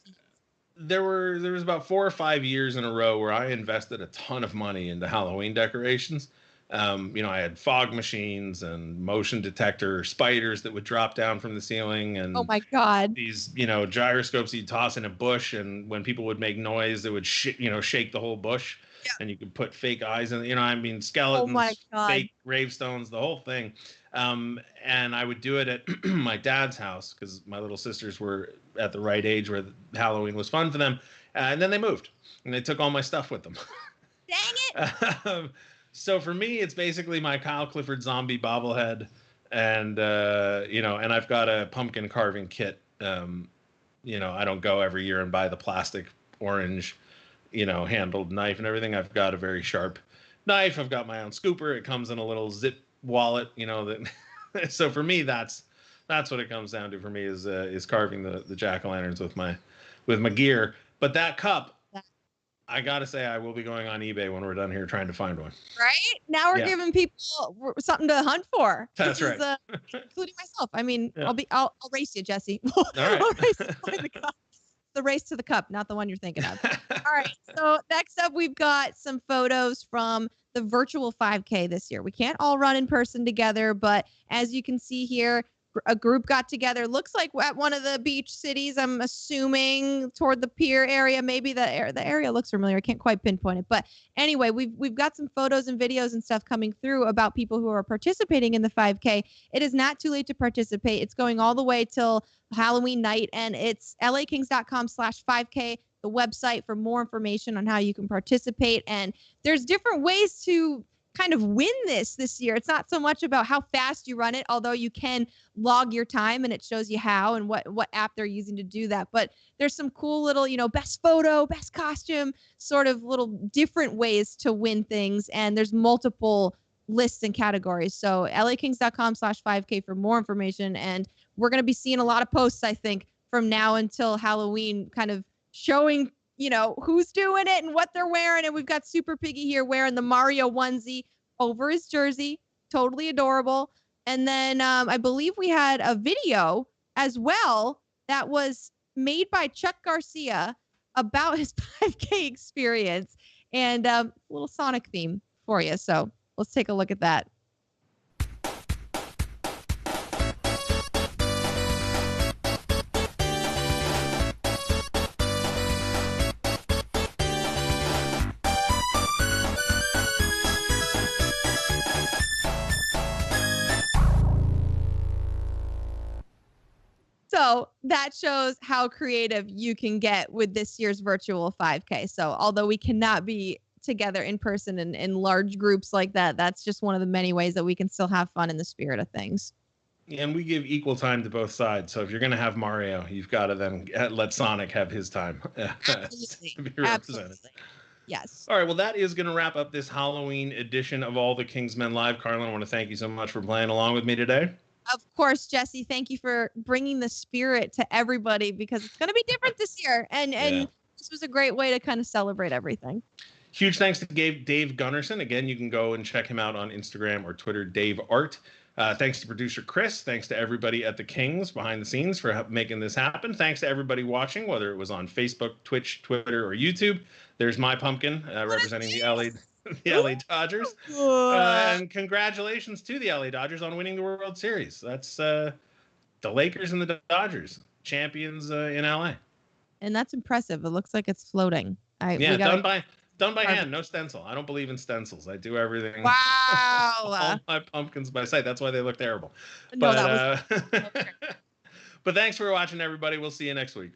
There was about 4 or 5 years in a row where I invested a ton of money into Halloween decorations. I had fog machines and motion detector spiders that would drop down from the ceiling, and oh my god, these gyroscopes you'd toss in a bush, and when people would make noise, it would shake the whole bush. Yeah. And you could put fake eyes in, skeletons, fake gravestones, the whole thing. And I would do it at my dad's house because my little sisters were at the right age where Halloween was fun for them. And then they moved and they took all my stuff with them. Dang it. So for me, it's basically my Kyle Clifford zombie bobblehead. And, and I've got a pumpkin carving kit. I don't go every year and buy the plastic orange handled knife and everything. I've got a very sharp knife. I've got my own scooper. It comes in a little zip wallet, that. So for me, that's what it comes down to for me is carving the jack-o'-lanterns with my gear. But that cup, I gotta say, I will be going on eBay when we're done here trying to find one. Right now, we're giving people something to hunt for. That's right, including myself. I mean, yeah. I'll race you, Jesse. All right. I'll race you to the cup. The race to the cup, not the one you're thinking of. All right. So next up, we've got some photos from the virtual 5K this year. We can't all run in person together, but as you can see here, a group got together. Looks like at one of the beach cities. I'm assuming toward the pier area. Maybe the area looks familiar. I can't quite pinpoint it, but anyway, we've got some photos and videos and stuff coming through about people who are participating in the 5K. It is not too late to participate. It's going all the way till Halloween night, and it's lakings.com/5K, the website for more information on how you can participate. And there's different ways to kind of win this year. It's not so much about how fast you run it, although you can log your time and it shows you how and what app they're using to do that. But there's some cool little, best photo, best costume, sort of little different ways to win things. And there's multiple lists and categories. So lakings.com/5K for more information. And we're going to be seeing a lot of posts, I think, from now until Halloween, kind of showing who's doing it and what they're wearing. And we've got Super Piggy here wearing the Mario onesie over his jersey. Totally adorable. And then I believe we had a video as well that was made by Chuck Garcia about his 5K experience, and a little Sonic theme for you. So let's take a look at that. So that shows how creative you can get with this year's virtual 5K. So although we cannot be together in person in large groups like that, that's just one of the many ways that we can still have fun in the spirit of things. And we give equal time to both sides. So if you're going to have Mario, you've got to then let Sonic have his time. Absolutely. Absolutely. Yes. All right. Well, that is going to wrap up this Halloween edition of All the Kingsmen Live. Carlin, I want to thank you so much for playing along with me today. Of course, Jesse, thank you for bringing the spirit to everybody, because it's going to be different this year. And this was a great way to kind of celebrate everything. Huge thanks to Dave Gunnerson. Again, you can go and check him out on Instagram or Twitter, Dave Art. Thanks to producer Chris. Thanks to everybody at the Kings behind the scenes for making this happen. Thanks to everybody watching, whether it was on Facebook, Twitch, Twitter, or YouTube. There's my pumpkin representing the LA Dodgers. And congratulations to the LA Dodgers on winning the World Series. That's the Lakers and the Dodgers, champions in LA. And that's impressive. It looks like it's floating. Done by hand, no stencil. I don't believe in stencils. I do everything. Wow. All my pumpkins by sight. That's why they look terrible. No, But, but thanks for watching, everybody. We'll see you next week.